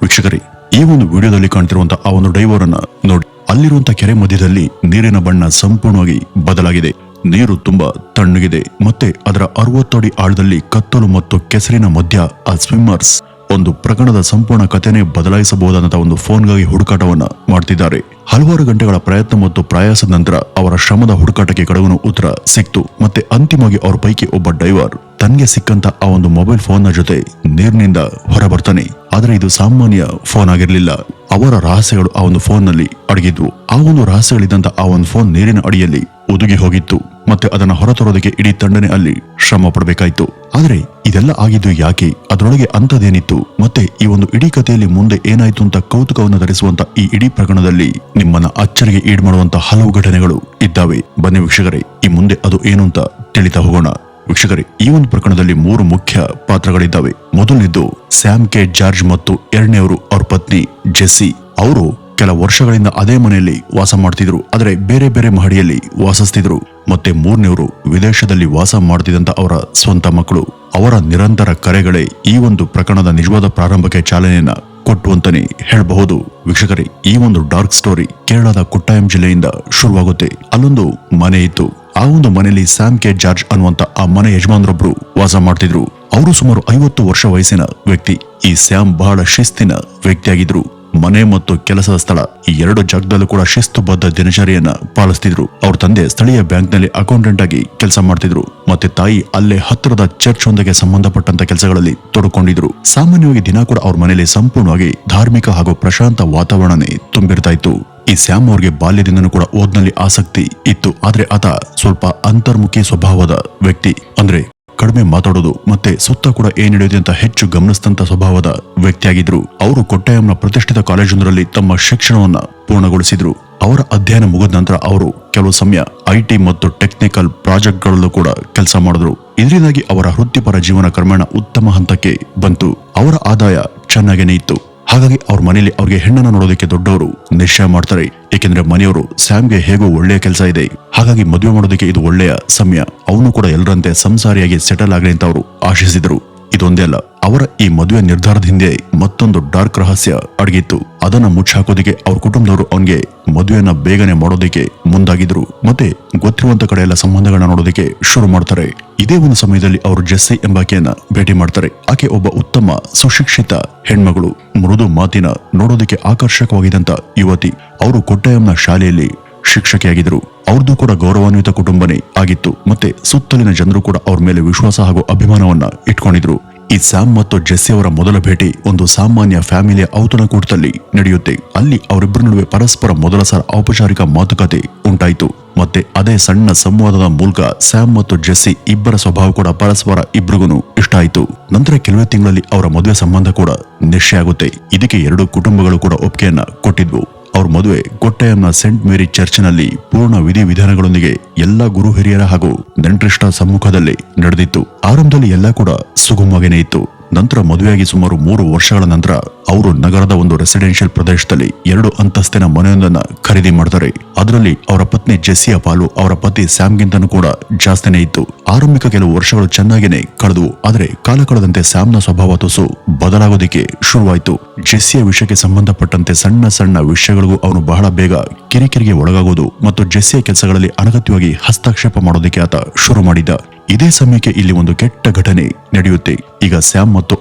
ವೀಕ್ಷಕರೇ, ಈ ಒಂದು ವಿಡಿಯೋದಲ್ಲಿ ಕಾಣ್ತಿರುವಂತಹ ಆ ಒಂದು ಡೈವರ್ ಅನ್ನ ನೋಡಿ. ಅಲ್ಲಿರುವಂತಹ ಕೆರೆ ಮಧ್ಯದಲ್ಲಿ ನೀರಿನ ಬಣ್ಣ ಸಂಪೂರ್ಣವಾಗಿ ಬದಲಾಗಿದೆ. ನೀರು ತುಂಬಾ ತಣ್ಣಗಿದೆ ಮತ್ತೆ ಅದರ 60 ಅಡಿ ಆಳದಲ್ಲಿ ಕತ್ತಲು ಮತ್ತು ಕೆಸರಿನ ಮಧ್ಯ ಆ ಸ್ವಿಮ್ಮರ್ಸ್ ಒಂದು ಪ್ರಕರಣದ ಸಂಪೂರ್ಣ ಕಥೆನೇ ಬದಲಾಯಿಸಬಹುದಾದಂತಹ ಒಂದು ಫೋನ್ಗಾಗಿ ಹುಡುಕಾಟವನ್ನ ಮಾಡ್ತಿದ್ದಾರೆ. ಹಲವಾರು ಗಂಟೆಗಳ ಪ್ರಯತ್ನ ಮತ್ತು ಪ್ರಯಾಸದ ನಂತರ ಅವರ ಶ್ರಮದ ಹುಡುಕಾಟಕ್ಕೆ ಕಡೆಗೂ ಉತ್ತರ ಸಿಕ್ತು. ಮತ್ತೆ ಅಂತಿಮವಾಗಿ ಅವರ ಪೈಕಿ ಒಬ್ಬ ಡೈವರ್ ತನ್ಗೆ ಸಿಕ್ಕಂತ ಆ ಒಂದು ಮೊಬೈಲ್ ಫೋನ್ ನ ಜೊತೆ ನೀರಿನಿಂದ ಹೊರ ಬರ್ತಾನೆ. ಆದ್ರೆ ಇದು ಸಾಮಾನ್ಯ ಫೋನ್ ಆಗಿರ್ಲಿಲ್ಲ. ಅವರ ರಹಸ್ಯಗಳು ಆ ಒಂದು ಫೋನ್ ನಲ್ಲಿ ಅಡಗಿದ್ವು. ಆ ಒಂದು ರಹಸ್ಯಗಳಿದ್ದಂತ ಆ ಒಂದು ಫೋನ್ ನೀರಿನ ಅಡಿಯಲ್ಲಿ ಒದುಗಿ ಹೋಗಿತ್ತು. ಮತ್ತೆ ಅದನ್ನ ಹೊರತರೋದಕ್ಕೆ ಇಡೀ ತಂಡನೆ ಅಲ್ಲಿ ಶ್ರಮ ಪಡಬೇಕಾಯ್ತು. ಆದ್ರೆ ಇದೆಲ್ಲ ಆಗಿದ್ದು ಯಾಕೆ, ಅದರೊಳಗೆ ಅಂತದೇನಿತ್ತು, ಮತ್ತೆ ಈ ಒಂದು ಇಡೀ ಕಥೆಯಲ್ಲಿ ಮುಂದೆ ಏನಾಯ್ತು ಅಂತ ಕೌತುಕವನ್ನು ಧರಿಸುವಂತ ಈ ಇಡೀ ಪ್ರಕರಣದಲ್ಲಿ ನಿಮ್ಮನ್ನ ಅಚ್ಚರಿಗೆ ಈಡ್ ಮಾಡುವಂತ ಹಲವು ಘಟನೆಗಳು ಇದ್ದಾವೆ. ಬನ್ನಿ ವೀಕ್ಷಕರೇ, ಈ ಮುಂದೆ ಅದು ಏನು ಅಂತ ತಿಳಿತಾ ಹೋಗೋಣ. ವೀಕ್ಷಕರೇ, ಈ ಒಂದು ಪ್ರಕರಣದಲ್ಲಿ 3 ಮುಖ್ಯ ಪಾತ್ರಗಳಿದ್ದಾವೆ. ಮೊದಲನೇದು ಸ್ಯಾಮ್ ಕೆ ಜಾರ್ಜ್ ಮತ್ತು ಎರಡನೇವರು ಅವ್ರ ಪತ್ನಿ ಜೆಸ್ಸಿ. ಅವರು ಕೆಲ ವರ್ಷಗಳಿಂದ ಅದೇ ಮನೆಯಲ್ಲಿ ವಾಸ ಮಾಡ್ತಿದ್ರು, ಆದ್ರೆ ಬೇರೆ ಬೇರೆ ಮಹಡಿಯಲ್ಲಿ ವಾಸಿಸ್ತಿದ್ರು. ಮತ್ತೆ ಮೂರನೇವರು ವಿದೇಶದಲ್ಲಿ ವಾಸ ಮಾಡ್ತಿದ್ದಂತ ಅವರ ಸ್ವಂತ ಮಕ್ಕಳು. ಅವರ ನಿರಂತರ ಕರೆಗಳೇ ಈ ಒಂದು ಪ್ರಕರಣದ ನಿಜವಾದ ಪ್ರಾರಂಭಕ್ಕೆ ಚಾಲನೆಯನ್ನ ಕೊಟ್ಟು ಅಂತಾನೆ ಹೇಳಬಹುದು. ವೀಕ್ಷಕರೇ, ಈ ಒಂದು ಡಾರ್ಕ್ ಸ್ಟೋರಿ ಕೇರಳದ ಕೊಟ್ಟಾಯಂ ಜಿಲ್ಲೆಯಿಂದ ಶುರುವಾಗುತ್ತೆ. ಅಲ್ಲೊಂದು ಮನೆ ಇತ್ತು. ಆ ಒಂದು ಮನೆಯಲ್ಲಿ ಸ್ಯಾಮ್ ಕೆ ಜಾರ್ಜ್ ಅನ್ನುವಂತ ಆ ಮನೆ ಯಜಮಾನರೊಬ್ರು ವಾಸ ಮಾಡ್ತಿದ್ರು. ಅವರು ಸುಮಾರು 50 ವರ್ಷ ವಯಸ್ಸಿನ ವ್ಯಕ್ತಿ. ಈ ಸ್ಯಾಮ್ ಬಹಳ ಶಿಸ್ತಿನ ವ್ಯಕ್ತಿಯಾಗಿದ್ರು. ಮನೆ ಮತ್ತು ಕೆಲಸದ ಸ್ಥಳ ಈ 2 ಜಾಗದಲ್ಲೂ ಕೂಡ ಶಿಸ್ತುಬದ್ಧ ದಿನಚರಿಯನ್ನ ಪಾಲಿಸ್ತಿದ್ರು. ಅವ್ರ ತಂದೆ ಸ್ಥಳೀಯ ಬ್ಯಾಂಕ್ ನಲ್ಲಿ ಅಕೌಂಟೆಂಟ್ ಆಗಿ ಕೆಲಸ ಮಾಡ್ತಿದ್ರು. ಮತ್ತೆ ತಾಯಿ ಅಲ್ಲೇ ಹತ್ತಿರದ ಚರ್ಚ್ ಒಂದಕ್ಕೆ ಸಂಬಂಧಪಟ್ಟಂತ ಕೆಲಸಗಳಲ್ಲಿ ತೊಡಕೊಂಡಿದ್ರು. ಸಾಮಾನ್ಯವಾಗಿ ದಿನ ಕೂಡ ಅವ್ರ ಮನೆಯಲ್ಲಿ ಸಂಪೂರ್ಣವಾಗಿ ಧಾರ್ಮಿಕ ಹಾಗೂ ಪ್ರಶಾಂತ ವಾತಾವರಣನೇ ತುಂಬಿರ್ತಾ ಇತ್ತು. ಈ ಸ್ಯಾಮ್ ಅವ್ರಿಗೆ ಬಾಲ್ಯದಿಂದನೂ ಕೂಡ ಓದ್ನಲ್ಲಿ ಆಸಕ್ತಿ ಇತ್ತು. ಆದ್ರೆ ಆತ ಸ್ವಲ್ಪ ಅಂತರ್ಮುಖಿ ಸ್ವಭಾವದ ವ್ಯಕ್ತಿ. ಅಂದ್ರೆ ಕಡಿಮೆ ಮಾತಾಡೋದು ಮತ್ತೆ ಸುತ್ತ ಕೂಡ ಏನ್ ನಡೆಯುತ್ತೆ ಅಂತ ಹೆಚ್ಚು ಗಮನಿಸಿದಂತ ಸ್ವಭಾವದ ವ್ಯಕ್ತಿಯಾಗಿದ್ರು. ಅವರು ಕೊಟ್ಟಾಯಂನ ಪ್ರತಿಷ್ಠಿತ ಕಾಲೇಜೊಂದರಲ್ಲಿ ತಮ್ಮ ಶಿಕ್ಷಣವನ್ನ ಪೂರ್ಣಗೊಳಿಸಿದ್ರು. ಅವರ ಅಧ್ಯಯನ ಮುಗಿದ ನಂತರ ಅವರು ಕೆಲವು ಸಮಯ IT ಮತ್ತು ಟೆಕ್ನಿಕಲ್ ಪ್ರಾಜೆಕ್ಟ್ಗಳಲ್ಲೂ ಕೂಡ ಕೆಲಸ ಮಾಡಿದ್ರು. ಇದರಿಂದಾಗಿ ಅವರ ವೃತ್ತಿಪರ ಜೀವನ ಕ್ರಮೇಣ ಉತ್ತಮ ಹಂತಕ್ಕೆ ಬಂತು. ಅವರ ಆದಾಯ ಚೆನ್ನಾಗೇನೆ ಇತ್ತು. ಹಾಗಾಗಿ ಅವ್ರ ಮನೆಯಲ್ಲಿ ಅವ್ರಿಗೆ ಹೆಣ್ಣನ್ನ ನೋಡೋದಕ್ಕೆ ದೊಡ್ಡವರು ನಿಶ್ಚಯ ಮಾಡ್ತಾರೆ. ಏಕೆಂದ್ರೆ ಮನೆಯವರು ಸ್ಯಾಮ್ಗೆ ಹೇಗೋ ಒಳ್ಳೆಯ ಕೆಲಸ ಇದೆ, ಹಾಗಾಗಿ ಮದುವೆ ಮಾಡೋದಕ್ಕೆ ಇದು ಒಳ್ಳೆಯ ಸಮಯ, ಅವನು ಕೂಡ ಎಲ್ಲರಂತೆ ಸಂಸಾರಿಯಾಗಿ ಸೆಟಲ್ ಆಗಲಿ ಅಂತ ಅವರು ಆಶಿಸಿದ್ರು. ಇದೊಂದೇ ಅಲ್ಲ, ಅವರ ಈ ಮದುವೆ ನಿರ್ಧಾರದ ಹಿಂದೆ ಮತ್ತೊಂದು ಡಾರ್ಕ್ ರಹಸ್ಯ ಅಡಗಿತ್ತು. ಅದನ್ನ ಮುಚ್ಚಾಕೋದಿಕ್ಕೆ ಅವ್ರ ಕುಟುಂಬದವರು ಅವನ್ಗೆ ಮದುವೆಯನ್ನ ಬೇಗನೆ ಮಾಡೋದಕ್ಕೆ ಮುಂದಾಗಿದ್ರು. ಮತ್ತೆ ಗೊತ್ತಿರುವಂತ ಕಡೆ ಎಲ್ಲ ಸಂಬಂಧಗಳನ್ನ ನೋಡೋದಕ್ಕೆ ಶುರು ಮಾಡ್ತಾರೆ. ಇದೇ ಒಂದು ಸಮಯದಲ್ಲಿ ಅವರು ಜೆಸ್ಸಿ ಎಂಬಾಕೆಯನ್ನ ಭೇಟಿ ಮಾಡ್ತಾರೆ. ಆಕೆ ಒಬ್ಬ ಉತ್ತಮ ಸುಶಿಕ್ಷಿತ ಹೆಣ್ಮಗಳು, ಮೃದು ಮಾತಿನ, ನೋಡೋದಕ್ಕೆ ಆಕರ್ಷಕವಾಗಿದ್ದಂತ ಯುವತಿ. ಅವರು ಕೊಟ್ಟಾಯಂನ ಶಾಲೆಯಲ್ಲಿ ಶಿಕ್ಷಕಿಯಾಗಿದ್ರು. ಅವ್ರದ್ದು ಕೂಡ ಗೌರವಾನ್ವಿತ ಕುಟುಂಬನೇ ಆಗಿತ್ತು. ಮತ್ತೆ ಸುತ್ತಲಿನ ಜನರು ಕೂಡ ಅವ್ರ ಮೇಲೆ ವಿಶ್ವಾಸ ಹಾಗೂ ಅಭಿಮಾನವನ್ನ ಇಟ್ಕೊಂಡಿದ್ರು. ಈ ಸ್ಯಾಮ್ ಮತ್ತು ಜೆಸ್ಸಿ ಅವರ ಮೊದಲ ಭೇಟಿ ಒಂದು ಸಾಮಾನ್ಯ ಫ್ಯಾಮಿಲಿಯ ಔತಣಕೂಟದಲ್ಲಿ ನಡೆಯುತ್ತೆ. ಅಲ್ಲಿ ಅವರಿಬ್ಬರ ನಡುವೆ ಪರಸ್ಪರ ಮೊದಲ ಸಲ ಔಪಚಾರಿಕ ಮಾತುಕತೆ ಉಂಟಾಯಿತು. ಮತ್ತೆ ಅದೇ ಸಣ್ಣ ಸಂವಾದದ ಮೂಲಕ ಸ್ಯಾಮ್ ಮತ್ತು ಜೆಸ್ಸಿ ಇಬ್ಬರ ಸ್ವಭಾವ ಕೂಡ ಪರಸ್ಪರ ಇಬ್ಬರಿಗೂ ಇಷ್ಟ ಆಯಿತು. ನಂತರ ಕೆಲವೇ ತಿಂಗಳಲ್ಲಿ ಅವರ ಮದುವೆ ಸಂಬಂಧ ಕೂಡ ನಿಶ್ಚಯ ಆಗುತ್ತೆ. ಇದಕ್ಕೆ 2 ಕುಟುಂಬಗಳು ಕೂಡ ಒಪ್ಪಿಗೆಯನ್ನ ಕೊಟ್ಟಿದ್ವು. ಅವ್ರ ಮದುವೆ ಕೊಟ್ಟಾಯಂನ ಸೇಂಟ್ ಮೇರಿ ಚರ್ಚ್ನಲ್ಲಿ ಪೂರ್ಣ ವಿಧಿವಿಧಾನಗಳೊಂದಿಗೆ ಎಲ್ಲಾ ಗುರು ಹಿರಿಯರ ಹಾಗೂ ನೆಂಟರಿಷ್ಟ ಸಮ್ಮುಖದಲ್ಲಿ ನಡೆದಿತ್ತು. ಆರಂಭದಲ್ಲಿ ಎಲ್ಲ ಕೂಡ ಸುಗಮವಾಗೇನೆ ಇತ್ತು. ನಂತರ ಮದುವೆಯಾಗಿ ಸುಮಾರು 3 ವರ್ಷಗಳ ನಂತರ ಅವರು ನಗರದ ಒಂದು ರೆಸಿಡೆನ್ಷಿಯಲ್ ಪ್ರದೇಶದಲ್ಲಿ 2 ಅಂತಸ್ತಿನ ಮನೆಯೊಂದನ್ನ ಖರೀದಿ ಮಾಡ್ತಾರೆ. ಅದರಲ್ಲಿ ಅವರ ಪತ್ನಿ ಜೆಸ್ಸಿಯ ಪಾಲು ಅವರ ಪತಿ ಸ್ಯಾಮ್ಗಿಂತನೂ ಕೂಡ ಜಾಸ್ತಿನೇ ಇತ್ತು. ಆರಂಭಿಕ ಕೆಲವು ವರ್ಷಗಳು ಚೆನ್ನಾಗೇನೆ ಕಳೆದವು. ಆದ್ರೆ ಕಾಲ ಕಳೆದಂತೆ ಸ್ಯಾಮ್ನ ಸ್ವಭಾವ ತುಸು ಬದಲಾಗೋದಿಕ್ಕೆ ಶುರುವಾಯಿತು. ಜೆಸ್ಸಿಯ ವಿಷಯಕ್ಕೆ ಸಂಬಂಧಪಟ್ಟಂತೆ ಸಣ್ಣ ಸಣ್ಣ ವಿಷಯಗಳಿಗೂ ಅವನು ಬಹಳ ಬೇಗ ಕಿರಿಕಿರಿಗೆ ಒಳಗಾಗೋದು ಮತ್ತು ಜೆಸ್ಸಿಯ ಕೆಲಸಗಳಲ್ಲಿ ಅನಗತ್ಯವಾಗಿ ಹಸ್ತಕ್ಷೇಪ ಮಾಡೋದಕ್ಕೆ ಆತ ಶುರು ಮಾಡಿದ್ದ. ಇದೇ ಸಮಯಕ್ಕೆ ಇಲ್ಲಿ ಒಂದು ಕೆಟ್ಟ ಘಟನೆ ನಡೆಯುತ್ತೆ. ಈಗ ಸ್ಯಾಮ್ ಮತ್ತು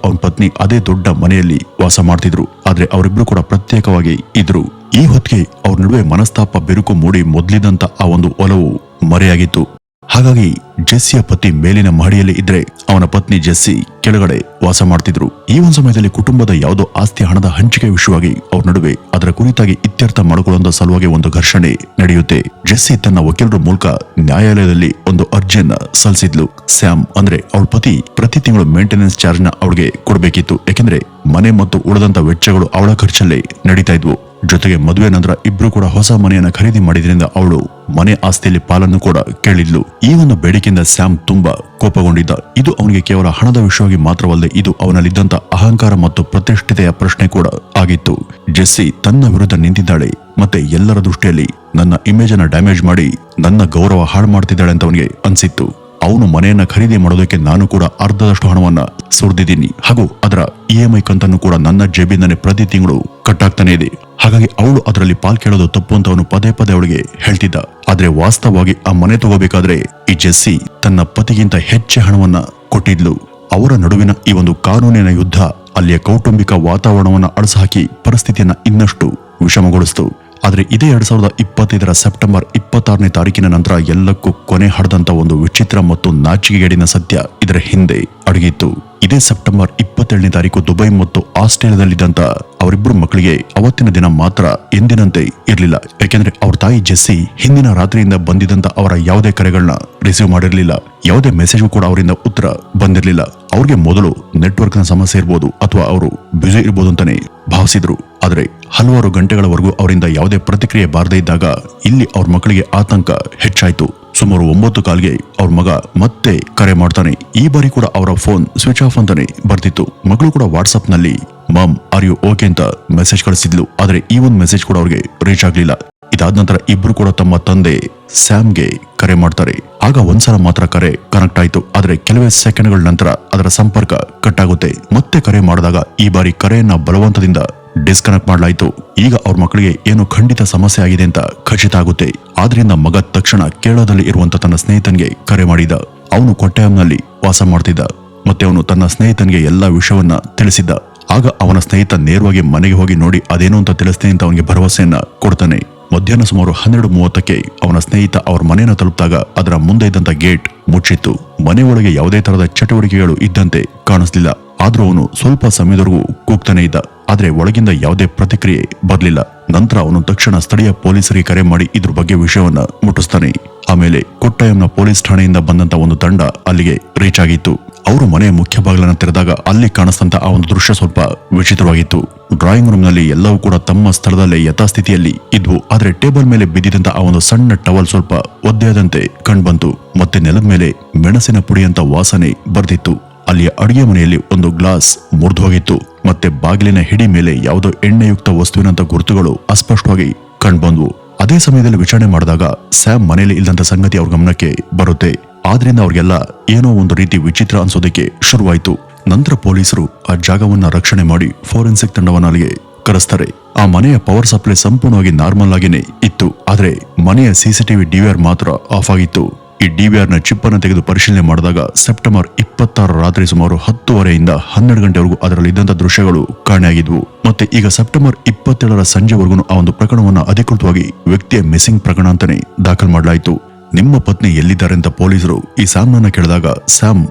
ಅವನ ಪತ್ನಿ ಅದೇ ದೊಡ್ಡ ಮನೆಯಲ್ಲಿ ವಾಸ ಮಾಡ್ತಿದ್ರು. ಆದ್ರೆ ಅವರಿಬ್ರು ಕೂಡ ಪ್ರತ್ಯೇಕವಾಗಿ ಇದ್ರು. ಈ ಹೊತ್ತಿಗೆ ಅವ್ರ ನಡುವೆ ಮನಸ್ತಾಪ ಬಿರುಕು ಮೂಡಿ ಮೊದ್ಲಿದ್ದಂತ ಆ ಒಂದು ಒಲವು ಮರೆಯಾಗಿತ್ತು. ಹಾಗಾಗಿ ಜೆಸ್ಸಿಯ ಪತಿ ಮೇಲಿನ ಮಹಡಿಯಲ್ಲಿ ಇದ್ರೆ ಅವನ ಪತ್ನಿ ಜೆಸ್ಸಿ ಕೆಳಗಡೆ ವಾಸ ಮಾಡ್ತಿದ್ರು. ಈ ಒಂದು ಸಮಯದಲ್ಲಿ ಕುಟುಂಬದ ಯಾವುದೋ ಆಸ್ತಿ ಹಣದ ಹಂಚಿಕೆ ವಿಷಯವಾಗಿ ಅವ್ರ ನಡುವೆ ಅದರ ಕುರಿತಾಗಿ ಇತ್ಯರ್ಥ ಮಾಡಿಕೊಳ್ಳುವ ಸಲುವಾಗಿ ಒಂದು ಘರ್ಷಣೆ ನಡೆಯುತ್ತೆ. ಜೆಸ್ಸಿ ತನ್ನ ವಕೀಲರ ಮೂಲಕ ನ್ಯಾಯಾಲಯದಲ್ಲಿ ಒಂದು ಅರ್ಜಿಯನ್ನ ಸಲ್ಲಿಸಿದ್ಲು. ಸ್ಯಾಮ್ ಅಂದ್ರೆ ಅವಳ ಪತಿ ಪ್ರತಿ ತಿಂಗಳು ಮೇಂಟೆನೆನ್ಸ್ ಚಾರ್ಜ್ ನ ಅವಳಿಗೆ ಕೊಡಬೇಕಿತ್ತು. ಯಾಕೆಂದ್ರೆ ಮನೆ ಮತ್ತು ಉಳಿದಂತ ವೆಚ್ಚಗಳು ಅವಳ ಖರ್ಚಲ್ಲೇ ನಡೀತಾ ಇದ್ವು. ಜೊತೆಗೆ ಮದುವೆ ನಂತರ ಇಬ್ರು ಕೂಡ ಹೊಸ ಮನೆಯನ್ನ ಖರೀದಿ ಮಾಡಿದ್ರಿಂದ ಅವಳು ಮನೆ ಆಸ್ತಿಯಲ್ಲಿ ಪಾಲನ್ನು ಕೂಡ ಕೇಳಿದ್ಲು. ಈ ಒಂದು ಬೇಡಿಕೆಯಿಂದ ಸ್ಯಾಮ್ ತುಂಬಾ ಕೋಪಗೊಂಡಿದ್ದ. ಇದು ಅವನಿಗೆ ಕೇವಲ ಹಣದ ವಿಷಯವಾಗಿ ಮಾತ್ರವಲ್ಲದೆ ಇದು ಅವನಲ್ಲಿದ್ದಂತ ಅಹಂಕಾರ ಮತ್ತು ಪ್ರತಿಷ್ಠಿತೆಯ ಪ್ರಶ್ನೆ ಕೂಡ ಆಗಿತ್ತು. ಜೆಸ್ಸಿ ತನ್ನ ವಿರುದ್ಧ ನಿಂತಿದ್ದಾಳೆ ಮತ್ತೆ ಎಲ್ಲರ ದೃಷ್ಟಿಯಲ್ಲಿ ನನ್ನ ಇಮೇಜ್ ಅನ್ನ ಡ್ಯಾಮೇಜ್ ಮಾಡಿ ನನ್ನ ಗೌರವ ಹಾಳು ಮಾಡ್ತಿದ್ದಾಳೆ ಅಂತ ಅವನಿಗೆ ಅನ್ಸಿತ್ತು. ಅವನು ಮನೆಯನ್ನ ಖರೀದಿ ಮಾಡೋದಕ್ಕೆ ನಾನು ಕೂಡ ಅರ್ಧದಷ್ಟು ಹಣವನ್ನ ಸುರಿದಿದ್ದೀನಿ ಹಾಗೂ ಅದರ EMI ಕಂತನ್ನು ಕೂಡ ನನ್ನ ಜೇಬಿಂದನೇ ಪ್ರತಿ ತಿಂಗಳು ಕಟ್ಟಾಗ್ತಾನೆ ಇದೆ. ಹಾಗಾಗಿ ಅವಳು ಅದರಲ್ಲಿ ಪಾಲ್ ಕೇಳೋದು ತಪ್ಪು ಅಂತ ಅವನು ಪದೇ ಪದೇ ಅವಳಿಗೆ ಹೇಳ್ತಿದ್ದ. ಆದ್ರೆ ವಾಸ್ತವವಾಗಿ ಆ ಮನೆ ತಗೋಬೇಕಾದ್ರೆ ಈ ಜೆಸ್ಸಿ ತನ್ನ ಪತಿಗಿಂತ ಹೆಚ್ಚೆ ಹಣವನ್ನ ಕೊಟ್ಟಿದ್ಲು. ಅವರ ನಡುವಿನ ಈ ಒಂದು ಕಾನೂನಿನ ಯುದ್ಧ ಅಲ್ಲಿಯ ಕೌಟುಂಬಿಕ ವಾತಾವರಣವನ್ನ ಅಳಸಾಕಿ ಪರಿಸ್ಥಿತಿಯನ್ನ ಇನ್ನಷ್ಟು ವಿಷಮಗೊಳಿಸಿತು. ಆದ್ರೆ ಇದೇ 2025 ಸೆಪ್ಟೆಂಬರ್ 26ನೇ ತಾರೀಕಿನ ನಂತರ ಎಲ್ಲಕ್ಕೂ ಕೊನೆ ಹಡದಂತ ಒಂದು ವಿಚಿತ್ರ ಮತ್ತು ನಾಚಿಕೆಗೇಡಿನ ಸತ್ಯ ಇದರ ಹಿಂದೆ ಅಡಗಿತ್ತು. ಇದೇ ಸೆಪ್ಟೆಂಬರ್ 27ನೇ ತಾರೀಕು ದುಬೈ ಮತ್ತು ಆಸ್ಟ್ರೇಲಿಯಾದಲ್ಲಿದ್ದಂತ ಅವರಿಬ್ಬರು ಮಕ್ಕಳಿಗೆ ಅವತ್ತಿನ ದಿನ ಮಾತ್ರ ಎಂದಿನಂತೆ ಇರಲಿಲ್ಲ. ಯಾಕೆಂದ್ರೆ ಅವ್ರ ತಾಯಿ ಜೆಸ್ಸಿ ಹಿಂದಿನ ರಾತ್ರಿಯಿಂದ ಬಂದಿದ್ದಂತ ಅವರ ಯಾವುದೇ ಕರೆಗಳನ್ನ ರಿಸೀವ್ ಮಾಡಿರಲಿಲ್ಲ. ಯಾವುದೇ ಮೆಸೇಜ್ ಕೂಡ ಅವರಿಂದ ಉತ್ತರ ಬಂದಿರಲಿಲ್ಲ. ಅವ್ರಿಗೆ ಮೊದಲು ನೆಟ್ವರ್ಕ್ ನ ಸಮಸ್ಯೆ ಇರ್ಬೋದು ಅಥವಾ ಅವರು ಬ್ಯುಸಿ ಇರ್ಬೋದು ಅಂತಾನೆ ಭಾವಿಸಿದ್ರು. ಆದ್ರೆ ಹಲವಾರು ಗಂಟೆಗಳವರೆಗೂ ಅವರಿಂದ ಯಾವುದೇ ಪ್ರತಿಕ್ರಿಯೆ ಬಾರದೇ ಇದ್ದಾಗ ಇಲ್ಲಿ ಅವ್ರ ಮಕ್ಕಳಿಗೆ ಆತಂಕ ಹೆಚ್ಚಾಯ್ತು. ಸುಮಾರು 9 ಅವ್ರ ಮಗ ಮತ್ತೆ ಕರೆ ಮಾಡ್ತಾನೆ. ಈ ಬಾರಿ ಕೂಡ ಅವರ ಫೋನ್ ಸ್ವಿಚ್ ಆಫ್ ಅಂತಾನೆ ಬರ್ತಿತ್ತು. ಮಗಳು ಕೂಡ ವಾಟ್ಸ್ಆಪ್ ನಲ್ಲಿ ಮಾಮ್ ಆರ್ ಯು ಓಕೆ ಅಂತ ಮೆಸೇಜ್ ಕಳಿಸಿದ್ಲು. ಆದ್ರೆ ಈ ಒಂದು ಮೆಸೇಜ್ ಕೂಡ ಅವ್ರಿಗೆ ರೀಚ್ ಆಗ್ಲಿಲ್ಲ. ಇದಾದ ನಂತರ ಇಬ್ರು ಕೂಡ ತಮ್ಮ ತಂದೆ ಸ್ಯಾಮ್ಗೆ ಕರೆ ಮಾಡ್ತಾರೆ. ಆಗ ಒಂದ್ಸಲ ಮಾತ್ರ ಕರೆ ಕನೆಕ್ಟ್ ಆಯ್ತು. ಆದ್ರೆ ಕೆಲವೇ ಸೆಕೆಂಡ್ಗಳ ನಂತರ ಅದರ ಸಂಪರ್ಕ ಕಟ್ ಆಗುತ್ತೆ. ಮತ್ತೆ ಕರೆ ಮಾಡಿದಾಗ ಈ ಬಾರಿ ಕರೆಯನ್ನ ಬಲವಂತದಿಂದ ಡಿಸ್ಕನೆಕ್ಟ್ ಮಾಡಲಾಯಿತು. ಈಗ ಅವ್ರ ಮಕ್ಕಳಿಗೆ ಏನು ಖಂಡಿತ ಸಮಸ್ಯೆ ಆಗಿದೆ ಅಂತ ಖಚಿತ ಆಗುತ್ತೆ. ಆದ್ರಿಂದ ಮಗ ತಕ್ಷಣ ಕೇರಳದಲ್ಲಿ ಇರುವಂತ ತನ್ನ ಸ್ನೇಹಿತನಿಗೆ ಕರೆ ಮಾಡಿದ. ಅವನು ಕೊಟ್ಟಾಯಂನಲ್ಲಿ ವಾಸ ಮಾಡ್ತಿದ್ದ. ಮತ್ತೆ ಅವನು ತನ್ನ ಸ್ನೇಹಿತನಿಗೆ ಎಲ್ಲಾ ವಿಷಯವನ್ನ ತಿಳಿಸಿದ್ದ. ಆಗ ಅವನ ಸ್ನೇಹಿತ ನೇರವಾಗಿ ಮನೆಗೆ ಹೋಗಿ ನೋಡಿ ಅದೇನು ಅಂತ ತಿಳಿಸ್ತೇನೆ ಅಂತ ಅವನಿಗೆ ಭರವಸೆಯನ್ನ ಕೊಡ್ತಾನೆ. ಮಧ್ಯಾಹ್ನ ಸುಮಾರು 12:30ಕ್ಕೆ ಅವನ ಸ್ನೇಹಿತ ಅವ್ರ ಮನೆಯನ್ನು ತಲುಪಿದಾಗ ಅದರ ಮುಂದೆ ಇದ್ದಂತ ಗೇಟ್ ಮುಚ್ಚಿತ್ತು. ಮನೆ ಒಳಗೆ ಯಾವುದೇ ತರಹದ ಚಟುವಟಿಕೆಗಳು ಇದ್ದಂತೆ ಕಾಣಿಸ್ಲಿಲ್ಲ. ಆದ್ರೂ ಅವನು ಸ್ವಲ್ಪ ಸಮಯದವರೆಗೂ ಕೂಗ್ತಾನೆ ಇದ್ದ. ಆದ್ರೆ ಒಳಗಿಂದ ಯಾವುದೇ ಪ್ರತಿಕ್ರಿಯೆ ಬರ್ಲಿಲ್ಲ. ನಂತರ ಅವನು ತಕ್ಷಣ ಸ್ಥಳೀಯ ಪೊಲೀಸರಿಗೆ ಕರೆ ಮಾಡಿ ಇದ್ರ ಬಗ್ಗೆ ವಿಷಯವನ್ನ ಮುಟ್ಟಿಸ್ತಾನೆ. ಆಮೇಲೆ ಕೊಟ್ಟಾಯಂನ ಪೊಲೀಸ್ ಠಾಣೆಯಿಂದ ಬಂದಂತ ಒಂದು ತಂಡ ಅಲ್ಲಿಗೆ ರೀಚ್ ಆಗಿತ್ತು. ಅವರು ಮನೆಯ ಮುಖ್ಯ ಬಾಗಿಲನ್ನು ತೆರೆದಾಗ ಅಲ್ಲಿ ಕಾಣಿಸ್ತಂತ ಆ ಒಂದು ದೃಶ್ಯ ಸ್ವಲ್ಪ ವಿಚಿತ್ರವಾಗಿತ್ತು. ಡ್ರಾಯಿಂಗ್ ರೂಮ್ ನಲ್ಲಿ ಎಲ್ಲವೂ ಕೂಡ ತಮ್ಮ ಸ್ಥಳದಲ್ಲೇ ಯಥಾಸ್ಥಿತಿಯಲ್ಲಿ ಇದ್ವು. ಆದ್ರೆ ಟೇಬಲ್ ಮೇಲೆ ಬಿದ್ದಿದ್ದಂತ ಆ ಒಂದು ಸಣ್ಣ ಟವಲ್ ಸ್ವಲ್ಪ ಒದ್ದೆಯಾದಂತೆ ಕಂಡ್ಬಂತು. ಮತ್ತೆ ನೆಲದ ಮೇಲೆ ಮೆಣಸಿನ ಪುಡಿಯಂತ ವಾಸನೆ ಬರ್ತಿತ್ತು. ಅಲ್ಲಿಯ ಅಡುಗೆ ಮನೆಯಲ್ಲಿ ಒಂದು ಗ್ಲಾಸ್ ಮುರಿದು ಹೋಗಿತ್ತು. ಮತ್ತೆ ಬಾಗಿಲಿನ ಹಿಡಿ ಮೇಲೆ ಯಾವುದೋ ಎಣ್ಣೆಯುಕ್ತ ವಸ್ತುವಿನಂತ ಗುರುತುಗಳು ಅಸ್ಪಷ್ಟವಾಗಿ ಕಂಡುಬಂದ್ವು. ಅದೇ ಸಮಯದಲ್ಲಿ ವಿಚಾರಣೆ ಮಾಡಿದಾಗ ಸ್ಯಾಮ್ ಮನೆಯಲ್ಲಿ ಇಲ್ಲದಂತ ಸಂಗತಿ ಅವ್ರ ಗಮನಕ್ಕೆ ಬರುತ್ತೆ. ಆದ್ರಿಂದ ಅವ್ರಿಗೆಲ್ಲ ಏನೋ ಒಂದು ರೀತಿ ವಿಚಿತ್ರ ಅನ್ಸೋದಕ್ಕೆ ಶುರುವಾಯಿತು. ನಂತರ ಪೊಲೀಸರು ಆ ಜಾಗವನ್ನ ರಕ್ಷಣೆ ಮಾಡಿ ಫೋರೆನ್ಸಿಕ್ ತಂಡವನ್ನ ಅಲ್ಲಿಗೆ ಕರೆಸ್ತಾರೆ. ಆ ಮನೆಯ ಪವರ್ ಸಪ್ಲೈ ಸಂಪೂರ್ಣವಾಗಿ ನಾರ್ಮಲ್ ಆಗಿನೇ ಇತ್ತು. ಆದ್ರೆ ಮನೆಯ CCTV DVR ಮಾತ್ರ ಆಫ್ ಆಗಿತ್ತು. ಈ DVR ನ ಚಿಪ್ ಅನ್ನು ತೆಗೆದು ಪರಿಶೀಲನೆ ಮಾಡಿದಾಗ ಸೆಪ್ಟೆಂಬರ್ 26 ರಾತ್ರಿ ಸುಮಾರು 10:30ರಿಂದ 12 ಗಂಟೆವರೆಗೂ ಅದರಲ್ಲಿ ಇದ್ದಂತ ದೃಶ್ಯಗಳು ಕಾಣೆಯಾಗಿದ್ವು. ಮತ್ತೆ ಈಗ ಸೆಪ್ಟೆಂಬರ್ 27 ಸಂಜೆವರೆಗೂ ಆ ಒಂದು ಪ್ರಕರಣವನ್ನ ಅಧಿಕೃತವಾಗಿ ವ್ಯಕ್ತಿಯ ಮಿಸ್ಸಿಂಗ್ ಪ್ರಕರಣ ಅಂತಾನೆ ದಾಖಲು ಮಾಡಲಾಯಿತು. ನಿಮ್ಮ ಪತ್ನಿ ಎಲ್ಲಿದ್ದಾರೆ ಅಂತ ಪೊಲೀಸರು ಈ ಸ್ಯಾಮ್ನನ್ನ ಕೇಳಿದಾಗ ಸ್ಯಾಮ್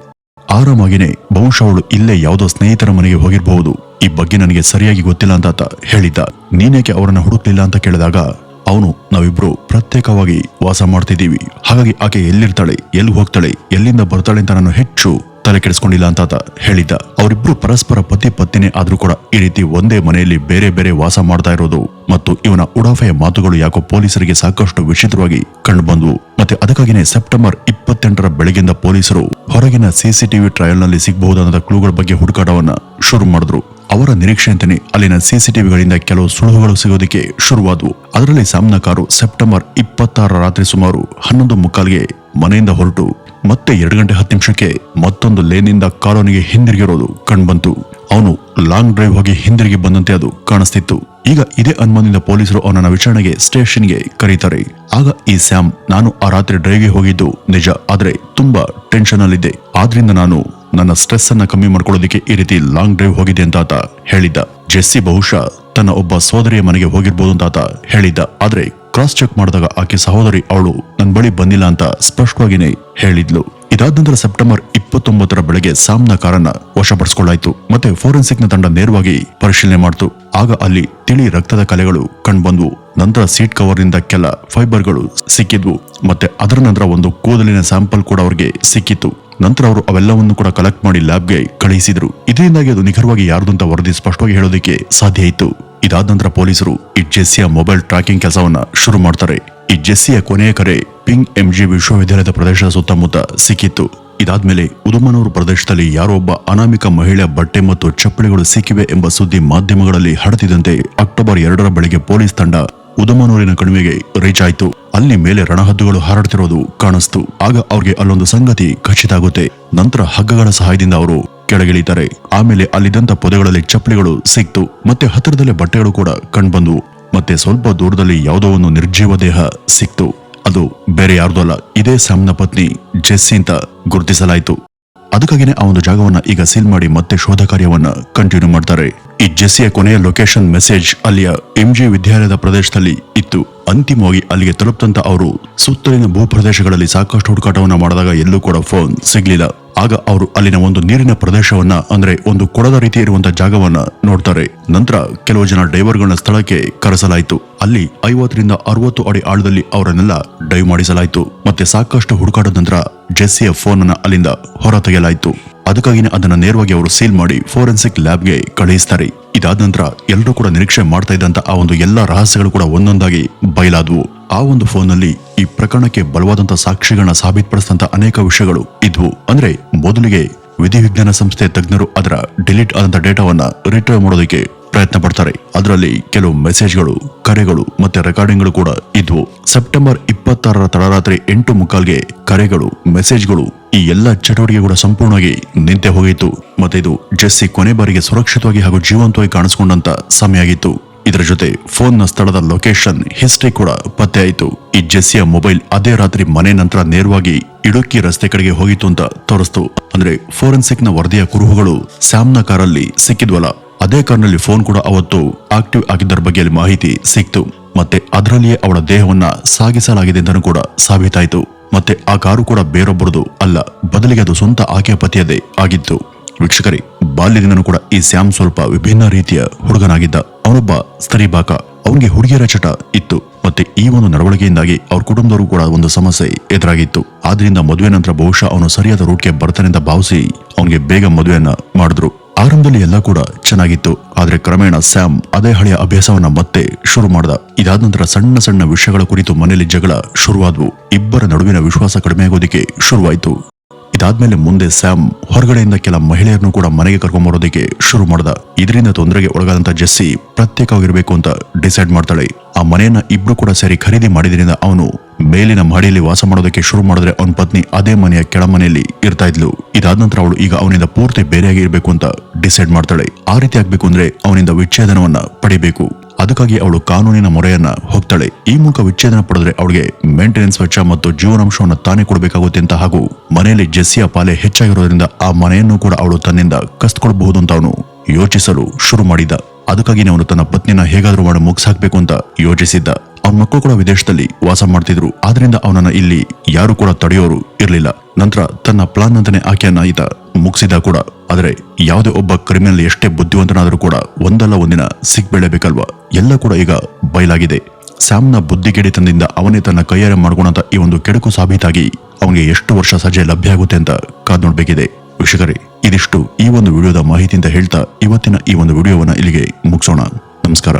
ಆರಾಮಾಗಿನೇ ಬಹುಶಃ ಅವಳು ಇಲ್ಲೇ ಯಾವುದೋ ಸ್ನೇಹಿತರ ಮನೆಗೆ ಹೋಗಿರಬಹುದು, ಈ ಬಗ್ಗೆ ನನಗೆ ಸರಿಯಾಗಿ ಗೊತ್ತಿಲ್ಲ ಅಂತ ಆತ ಹೇಳಿದ್ದ. ನೀನೇಕೆ ಅವರನ್ನ ಹುಡುಕ್ಲಿಲ್ಲ ಅಂತ ಕೇಳಿದಾಗ ಅವನು ನಾವಿಬ್ರು ಪ್ರತ್ಯೇಕವಾಗಿ ವಾಸ ಮಾಡ್ತಿದ್ದೀವಿ, ಹಾಗಾಗಿ ಆಕೆ ಎಲ್ಲಿರ್ತಾಳೆ, ಎಲ್ಲಿ ಹೋಗ್ತಾಳೆ, ಎಲ್ಲಿಂದ ಬರ್ತಾಳೆ ಅಂತ ನಾನು ಹೆಚ್ಚು ತಲೆ ಕೆಡಿಸ್ಕೊಂಡಿಲ್ಲ ಅಂತ ಆತ ಹೇಳಿದ್ದ. ಅವರಿಬ್ರು ಪರಸ್ಪರ ಪತಿ ಪತ್ನಿನೇ ಆದ್ರೂ ಕೂಡ ಈ ರೀತಿ ಒಂದೇ ಮನೆಯಲ್ಲಿ ಬೇರೆ ಬೇರೆ ವಾಸ ಮಾಡ್ತಾ ಇರೋದು ಮತ್ತು ಇವನ ಉಡಾಫೆಯ ಮಾತುಗಳು ಯಾಕೋ ಪೊಲೀಸರಿಗೆ ಸಾಕಷ್ಟು ವಿಚಿತ್ರವಾಗಿ ಕಂಡು ಬಂದ್ವು. ಮತ್ತೆ ಅದಕ್ಕಾಗಿನೇ ಸೆಪ್ಟೆಂಬರ್ 28 ಬೆಳಗ್ಗೆಯಿಂದ ಪೊಲೀಸರು ಹೊರಗಿನ CCTV ಟ್ರಯಲ್ ನಲ್ಲಿ ಸಿಗಬಹುದಾದ ಕ್ಲೂಗಳ ಬಗ್ಗೆ ಹುಡುಕಾಟವನ್ನ ಶುರು ಮಾಡಿದ್ರು. ಅವರ ನಿರೀಕ್ಷೆಯಂತೆಯೇ ಅಲ್ಲಿನ CCTVಗಳಿಂದ ಕೆಲವು ಸುಳುಹುಗಳು ಸಿಗೋದಕ್ಕೆ ಶುರುವಾದವು. ಅದರಲ್ಲಿ ಸ್ಯಾಮ್ನ ಕಾರು ಸೆಪ್ಟೆಂಬರ್ 26 ರಾತ್ರಿ ಸುಮಾರು 11:45ಗೆ ಮನೆಯಿಂದ ಹೊರಟು ಮತ್ತೆ 2:10 ಮತ್ತೊಂದು ಲೇನಿಂದ ಕಾಲೋನಿಗೆ ಹಿಂದಿರುಗಿರೋದು ಕಂಡುಬಂತು. ಅವನು ಲಾಂಗ್ ಡ್ರೈವ್ ಹೋಗಿ ಹಿಂದಿರುಗಿ ಬಂದಂತೆ ಅದು ಕಾಣಿಸ್ತಿತ್ತು. ಈಗ ಇದೇ ಅನುಮಾನದಿಂದ ಪೊಲೀಸರು ಅವನನ್ನ ವಿಚಾರಣೆಗೆ ಸ್ಟೇಷನ್ಗೆ ಕರೀತಾರೆ. ಆಗ ಈ ಸ್ಯಾಮ್, ನಾನು ಆ ರಾತ್ರಿ ಡ್ರೈವ್ಗೆ ಹೋಗಿದ್ದು ನಿಜ, ಆದ್ರೆ ತುಂಬಾ ಟೆನ್ಷನ್ ಅಲ್ಲಿದ್ದೆ, ಆದ್ರಿಂದ ನಾನು ನನ್ನ ಸ್ಟ್ರೆಸ್ ಅನ್ನ ಕಮ್ಮಿ ಮಾಡ್ಕೊಳ್ಳೋದಕ್ಕೆ ಈ ರೀತಿ ಲಾಂಗ್ ಡ್ರೈವ್ ಹೋಗಿದೆ ಅಂತ ಆತ ಹೇಳಿದ್ದ. ಜೆಸ್ಸಿ ಬಹುಶಃ ತನ್ನ ಒಬ್ಬ ಸೋದರಿಯ ಮನೆಗೆ ಹೋಗಿರ್ಬೋದು ಅಂತ ಆತ ಹೇಳಿದ್ದ. ಆದ್ರೆ ಕ್ರಾಸ್ ಚೆಕ್ ಮಾಡಿದಾಗ ಆಕೆ ಸಹೋದರಿ ಅವಳು ನನ್ನ ಬಳಿ ಬಂದಿಲ್ಲ ಅಂತ ಸ್ಪಷ್ಟವಾಗಿನೇ ಹೇಳಿದ್ಲು. ಇದಾದ ನಂತರ ಸೆಪ್ಟೆಂಬರ್ 29 ಬೆಳಗ್ಗೆ ಸ್ಯಾಮ್ನ ಕಾರನ್ನ ವಶಪಡಿಸಿಕೊಳ್ಳಾಯಿತು. ಮತ್ತೆ ಫೋರೆನ್ಸಿಕ್ ನ ತಂಡ ನೇರವಾಗಿ ಪರಿಶೀಲನೆ ಮಾಡಿತು. ಆಗ ಅಲ್ಲಿ ತಿಳಿ ರಕ್ತದ ಕಲೆಗಳು ಕಂಡುಬಂದ್ವು. ನಂತರ ಸೀಟ್ ಕವರ್ ನಿಂದ ಕೆಲ ಫೈಬರ್ಗಳು ಸಿಕ್ಕಿದ್ವು. ಮತ್ತೆ ಅದರ ನಂತರ ಒಂದು ಕೂದಲಿನ ಸ್ಯಾಂಪಲ್ ಕೂಡ ಅವ್ರಿಗೆ ಸಿಕ್ಕಿತ್ತು. ನಂತರ ಅವರು ಅವೆಲ್ಲವನ್ನು ಕೂಡ ಕಲೆಕ್ಟ್ ಮಾಡಿ ಲ್ಯಾಬ್ಗೆ ಕಳುಹಿಸಿದ್ರು. ಇದರಿಂದಾಗಿ ಅದು ನಿಖರವಾಗಿ ಯಾರ್ದು ಅಂತ ವರದಿ ಸ್ಪಷ್ಟವಾಗಿ ಹೇಳೋದಕ್ಕೆ ಸಾಧ್ಯ ಇತ್ತು. ಇದಾದ ನಂತರ ಪೊಲೀಸರು ಈ ಜೆಸ್ಸಿಯ ಮೊಬೈಲ್ ಟ್ರ್ಯಾಕಿಂಗ್ ಕೆಲಸವನ್ನ ಶುರು ಮಾಡ್ತಾರೆ. ಈ ಜೆಸ್ಸಿಯ ಕೊನೆಯ ಕರೆ ಪಿಂಗ್ MG ವಿಶ್ವವಿದ್ಯಾಲಯದ ಪ್ರದೇಶದ ಸುತ್ತಮುತ್ತ ಸಿಕ್ಕಿತ್ತು. ಇದಾದ್ಮೇಲೆ ಉದುಮನೂರು ಪ್ರದೇಶದಲ್ಲಿ ಯಾರೋ ಒಬ್ಬ ಅನಾಮಿಕ ಮಹಿಳೆಯ ಬಟ್ಟೆ ಮತ್ತು ಚಪ್ಪಲಿಗಳು ಸಿಕ್ಕಿವೆ ಎಂಬ ಸುದ್ದಿ ಮಾಧ್ಯಮಗಳಲ್ಲಿ ಹರಡಿದಂತೆ ಅಕ್ಟೋಬರ್ 2 ಬೆಳಗ್ಗೆ ಪೊಲೀಸ್ ತಂಡ ಉದಮನೂರಿನ ಕಣಿವೆಗೆ ರೀಚ್ ಆಯ್ತು. ಅಲ್ಲಿ ಮೇಲೆ ರಣಹದ್ದುಗಳು ಹಾರಾಡ್ತಿರೋದು ಕಾಣಿಸ್ತು. ಆಗ ಅವ್ರಿಗೆ ಅಲ್ಲೊಂದು ಸಂಗತಿ ಖಚಿತ ಆಗುತ್ತೆ. ನಂತರ ಹಗ್ಗಗಳ ಸಹಾಯದಿಂದ ಅವರು ಕೆಳಗಿಳಿತಾರೆ. ಆಮೇಲೆ ಅಲ್ಲಿದ್ದಂತ ಪೊದೆಗಳಲ್ಲಿ ಚಪ್ಪಲಿಗಳು ಸಿಕ್ತು. ಮತ್ತೆ ಹತ್ತಿರದಲ್ಲೇ ಬಟ್ಟೆಗಳು ಕೂಡ ಕಂಡ್ಬಂದ್ವು. ಮತ್ತೆ ಸ್ವಲ್ಪ ದೂರದಲ್ಲಿ ಯಾವುದೋ ಒಂದು ನಿರ್ಜೀವ ದೇಹ ಸಿಕ್ತು. ಅದು ಬೇರೆ ಯಾರ್ದೂ ಅಲ್ಲ, ಇದೇ ಸ್ಯಾಮ್ನ ಪತ್ನಿ ಜೆಸ್ಸಿ ಅಂತ ಗುರುತಿಸಲಾಯಿತು. ಅದಕ್ಕಾಗಿನೇ ಆ ಒಂದು ಜಾಗವನ್ನ ಈಗ ಸೀಲ್ ಮಾಡಿ ಮತ್ತೆ ಶೋಧ ಕಾರ್ಯವನ್ನ ಕಂಟಿನ್ಯೂ ಮಾಡ್ತಾರೆ. ಈ ಜೆಸ್ಸಿಯ ಕೊನೆಯ ಲೊಕೇಶನ್ ಮೆಸೇಜ್ ಅಲ್ಲಿಯ ಎಂಜಿ ವಿದ್ಯಾಲಯದ ಪ್ರದೇಶದಲ್ಲಿ ಇತ್ತು. ಅಂತಿಮವಾಗಿ ಅಲ್ಲಿಗೆ ತಲುಪ್ತಂತ ಅವರು ಸುತ್ತಲಿನ ಭೂಪ್ರದೇಶಗಳಲ್ಲಿ ಸಾಕಷ್ಟು ಹುಡುಕಾಟವನ್ನ ಮಾಡಿದಾಗ ಎಲ್ಲೂ ಕೂಡ ಫೋನ್ ಸಿಗ್ಲಿಲ್ಲ. ಆಗ ಅವರು ಅಲ್ಲಿನ ಒಂದು ನೀರಿನ ಪ್ರದೇಶವನ್ನ, ಅಂದ್ರೆ ಒಂದು ಕೊಳದ ರೀತಿ ಇರುವಂತಹ ಜಾಗವನ್ನ ನೋಡ್ತಾರೆ. ನಂತರ ಕೆಲವು ಜನ ಡೈವರ್ಗಳನ್ನ ಸ್ಥಳಕ್ಕೆ ಕರೆಸಲಾಯಿತು. ಅಲ್ಲಿ 50 ರಿಂದ 60 ಅಡಿ ಆಳದಲ್ಲಿ ಅವರನ್ನೆಲ್ಲ ಡೈವ್ ಮಾಡಿಸಲಾಯಿತು. ಮತ್ತೆ ಸಾಕಷ್ಟು ಹುಡುಕಾಟದ ನಂತರ ಜೆಸ್ಸಿಯ ಫೋನ್ ಅನ್ನ ಅಲ್ಲಿಂದ ಹೊರ ತೆಗೆಯಲಾಯಿತು. ಅದಕ್ಕಾಗಿನೇ ಅದನ್ನ ನೇರವಾಗಿ ಅವರು ಸೀಲ್ ಮಾಡಿ ಫೋರೆನ್ಸಿಕ್ ಲ್ಯಾಬ್ಗೆ ಕಳುಹಿಸ್ತಾರೆ. ಇದಾದ ನಂತರ ಎಲ್ಲರೂ ಕೂಡ ನಿರೀಕ್ಷೆ ಮಾಡ್ತಾ ಇದ್ದಂತ ಆ ಒಂದು ಎಲ್ಲಾ ರಹಸ್ಯಗಳು ಕೂಡ ಒಂದೊಂದಾಗಿ ಬಯಲಾದವು. ಆ ಒಂದು ಫೋನ್ ನಲ್ಲಿ ಈ ಪ್ರಕರಣಕ್ಕೆ ಬಲವಾದಂತ ಸಾಕ್ಷಿಗಳನ್ನ ಸಾಬೀತುಪಡಿಸಿದಂತ ಅನೇಕ ವಿಷಯಗಳು ಇದ್ವು. ಅಂದ್ರೆ ಮೊದಲಿಗೆ ವಿಧಿವಿಜ್ಞಾನ ಸಂಸ್ಥೆ ತಜ್ಞರು ಅದರ ಡಿಲೀಟ್ ಆದಂತ ಡೇಟಾವನ್ನ ರಿಟ್ರೈವ್ ಮಾಡೋದಕ್ಕೆ ಪ್ರಯತ್ನ ಪಡ್ತಾರೆ. ಅದರಲ್ಲಿ ಕೆಲವು ಮೆಸೇಜ್ಗಳು, ಕರೆಗಳು ಮತ್ತೆ ರೆಕಾರ್ಡಿಂಗ್ಗಳು ಕೂಡ ಇದ್ವು. ಸೆಪ್ಟೆಂಬರ್ 26ರ ತಡರಾತ್ರಿ 8:15ಗೆ ಕರೆಗಳು, ಮೆಸೇಜ್ಗಳು, ಈ ಎಲ್ಲ ಚಟುವಟಿಕೆ ಕೂಡ ಸಂಪೂರ್ಣವಾಗಿ ನಿಂತೆ ಹೋಗಿತ್ತು. ಮತ್ತೆ ಇದು ಜೆಸ್ಸಿ ಕೊನೆ ಬಾರಿಗೆ ಸುರಕ್ಷಿತವಾಗಿ ಹಾಗೂ ಜೀವಂತವಾಗಿ ಕಾಣಿಸಿಕೊಂಡಂತ ಸಮಯ ಆಗಿತ್ತು. ಇದರ ಜೊತೆ ಫೋನ್ ನ ಸ್ಥಳದ ಲೊಕೇಶನ್ ಹಿಸ್ಟ್ರಿ ಕೂಡ ಪತ್ತೆ ಆಯಿತು. ಈ ಜೆಸ್ಸಿಯ ಮೊಬೈಲ್ ಅದೇ ರಾತ್ರಿ ಮನೆ ನಂತರ ನೇರವಾಗಿ ಇಡುಕ್ಕಿ ರಸ್ತೆ ಕಡೆಗೆ ಹೋಗಿತ್ತು ಅಂತ ತೋರಿಸ್ತು. ಅಂದ್ರೆ ಫೋರೆನ್ಸಿಕ್ ನ ವರದಿಯ ಕುರುಹುಗಳು ಸ್ಯಾಮ್ನ ಕಾರಲ್ಲಿ ಸಿಕ್ಕಿದ್ವಲ್ಲ, ಅದೇ ಕಾರ್ನಲ್ಲಿ ಫೋನ್ ಕೂಡ ಅವತ್ತು ಆಕ್ಟಿವ್ ಆಗಿದ್ದರ ಬಗ್ಗೆ ಮಾಹಿತಿ ಸಿಕ್ತು. ಮತ್ತೆ ಅದರಲ್ಲಿಯೇ ಅವಳ ದೇಹವನ್ನ ಸಾಗಿಸಲಾಗಿದೆ ಅಂತಲೂ ಕೂಡ ಸಾಬೀತಾಯಿತು. ಮತ್ತೆ ಆ ಕಾರು ಕೂಡ ಬೇರೊಬ್ಬರದು ಅಲ್ಲ, ಬದಲಿಗೆ ಅದು ಸ್ವಂತ ಆಕೆಯ ಪತಿಯದೇ ಆಗಿತ್ತು. ವೀಕ್ಷಕರೇ, ಬಾಲ್ಯದಿಂದನೂ ಕೂಡ ಈ ಸ್ಯಾಮ್ ಸ್ವಲ್ಪ ವಿಭಿನ್ನ ರೀತಿಯ ಹುಡುಗನಾಗಿದ್ದ. ಅವನೊಬ್ಬ ಸ್ತರಿಬಾಕ, ಅವನಿಗೆ ಹುಡುಗಿಯರ ಚಟ ಇತ್ತು. ಮತ್ತೆ ಈ ಒಂದು ನಡವಳಿಕೆಯಿಂದಾಗಿ ಅವ್ರ ಕುಟುಂಬದವರು ಕೂಡ ಒಂದು ಸಮಸ್ಯೆ ಎದುರಾಗಿತ್ತು. ಆದ್ರಿಂದ ಮದುವೆ ನಂತರ ಬಹುಶಃ ಅವನು ಸರಿಯಾದ ರೂಟ್ಗೆ ಬರ್ತಾನೆ ಅಂತ ಭಾವಿಸಿ ಅವನಿಗೆ ಬೇಗ ಮದುವೆಯನ್ನ ಮಾಡಿದ್ರು. ಆರಂಭದಲ್ಲಿ ಎಲ್ಲ ಕೂಡ ಚೆನ್ನಾಗಿತ್ತು. ಆದ್ರೆ ಕ್ರಮೇಣ ಸ್ಯಾಮ್ ಅದೇ ಹಳೆಯ ಅಭ್ಯಾಸವನ್ನ ಮತ್ತೆ ಶುರು ಮಾಡ್ದ. ಇದಾದ ನಂತರ ಸಣ್ಣ ಸಣ್ಣ ವಿಷಯಗಳ ಕುರಿತು ಮನೆಯಲ್ಲಿ ಜಗಳ ಶುರುವಾದ್ವು. ಇಬ್ಬರ ನಡುವಿನ ವಿಶ್ವಾಸ ಕಡಿಮೆಯಾಗೋದಿಕ್ಕೆ ಶುರುವಾಯಿತು. ಇದಾದ್ಮೇಲೆ ಮುಂದೆ ಸ್ಯಾಮ್ ಹೊರಗಡೆಯಿಂದ ಕೆಲ ಮಹಿಳೆಯರನ್ನು ಕೂಡ ಮನೆಗೆ ಕರ್ಕೊಂಡ್ಬರೋದಕ್ಕೆ ಶುರು ಮಾಡ್ದ. ಇದರಿಂದ ತೊಂದರೆಗೆ ಒಳಗಾದಂತ ಜೆಸ್ಸಿ ಪ್ರತ್ಯೇಕವಾಗಿರ್ಬೇಕು ಅಂತ ಡಿಸೈಡ್ ಮಾಡ್ತಾಳೆ. ಆ ಮನೆಯನ್ನ ಇಬ್ರು ಕೂಡ ಸೇರಿ ಖರೀದಿ ಮಾಡಿದ್ರಿಂದ ಅವನು ಮೇಲಿನ ಮಹಡಿಯಲ್ಲಿ ವಾಸ ಮಾಡೋದಕ್ಕೆ ಶುರು ಮಾಡಿದ್ರೆ ಅವನ ಪತ್ನಿ ಅದೇ ಮನೆಯ ಕೆಳಮನೆಯಲ್ಲಿ ಇರ್ತಾ ಇದ್ಲು. ಇದಾದ ನಂತರ ಅವಳು ಈಗ ಅವನಿಂದ ಪೂರ್ತಿ ಬೇರೆಯಾಗಿ ಇರಬೇಕು ಅಂತ ಡಿಸೈಡ್ ಮಾಡ್ತಾಳೆ. ಆ ರೀತಿ ಆಗ್ಬೇಕು ಅಂದ್ರೆ ಅವನಿಂದ ವಿಚ್ಛೇದನವನ್ನ ಪಡಿಬೇಕು. ಅದಕ್ಕಾಗಿ ಅವಳು ಕಾನೂನಿನ ಮೊರೆಯನ್ನ ಹೋಗ್ತಾಳೆ. ಈ ಮೂಲಕ ವಿಚ್ಛೇದನ ಪಡೆದ್ರೆ ಅವಳಿಗೆ ಮೇಂಟೆನೆನ್ಸ್ ವೆಚ್ಚ ಮತ್ತು ಜೀವನಾಂಶವನ್ನು ತಾನೇ ಕೊಡಬೇಕಾಗುತ್ತೆ ಅಂತ, ಹಾಗೂ ಮನೆಯಲ್ಲಿ ಜೆಸ್ಸಿಯ ಪಾಲೆ ಹೆಚ್ಚಾಗಿರೋದ್ರಿಂದ ಆ ಮನೆಯನ್ನು ಕೂಡ ಅವಳು ತನ್ನಿಂದ ಕಸ್ಕೊಳ್ಬಹುದು ಅಂತ ಅವನು ಯೋಚಿಸಲು ಶುರು ಮಾಡಿದ. ಅದಕ್ಕಾಗಿ ಅವನು ತನ್ನ ಪತ್ನಿನ ಹೇಗಾದ್ರೂ ಮಾಡಿ ಮುಗಿಸಾಕ್ಬೇಕು ಅಂತ ಯೋಚಿಸಿದ್ದ. ಅವನ ಮಕ್ಕಳು ಕೂಡ ವಿದೇಶದಲ್ಲಿ ವಾಸ ಮಾಡ್ತಿದ್ರು. ಆದ್ರಿಂದ ಅವನನ್ನ ಇಲ್ಲಿ ಯಾರು ಕೂಡ ತಡೆಯೋರು ಇರ್ಲಿಲ್ಲ. ನಂತರ ತನ್ನ ಪ್ಲಾನ್ ಅಂತಾನೆ ಆಕೆಯನ್ನ ಈತ ಮುಗಿಸಿದ ಕೂಡ. ಆದ್ರೆ ಯಾವುದೇ ಒಬ್ಬ ಕ್ರಿಮಿನಲ್ ಎಷ್ಟೇ ಬುದ್ಧಿವಂತನಾದ್ರೂ ಕೂಡ ಒಂದಲ್ಲ ಒಂದಿನ ಸಿಕ್ಬೀಳಬೇಕಲ್ವಾ? ಎಲ್ಲ ಕೂಡ ಈಗ ಬಯಲಾಗಿದೆ. ಸ್ಯಾಮ್ನ ಬುದ್ಧಿಗೆಡಿತನದಿಂದ ಅವನೇ ತನ್ನ ಕೈಯಾರೆ ಮಾಡ್ಕೊಂಡಂತ ಈ ಒಂದು ಕೆಡುಕು ಸಾಬೀತಾಗಿ ಅವನಿಗೆ ಎಷ್ಟು ವರ್ಷ ಸಜೆ ಲಭ್ಯ ಆಗುತ್ತೆ ಅಂತ ಕಾದ್ ನೋಡ್ಬೇಕಿದೆ. ವೀಕ್ಷಕರೇ, ಇದಿಷ್ಟು ಈ ಒಂದು ವಿಡಿಯೋದ ಮಾಹಿತಿ ಅಂತ ಹೇಳ್ತಾ ಇವತ್ತಿನ ಈ ಒಂದು ವಿಡಿಯೋವನ್ನ ಇಲ್ಲಿಗೆ ಮುಗಿಸೋಣ. ನಮಸ್ಕಾರ.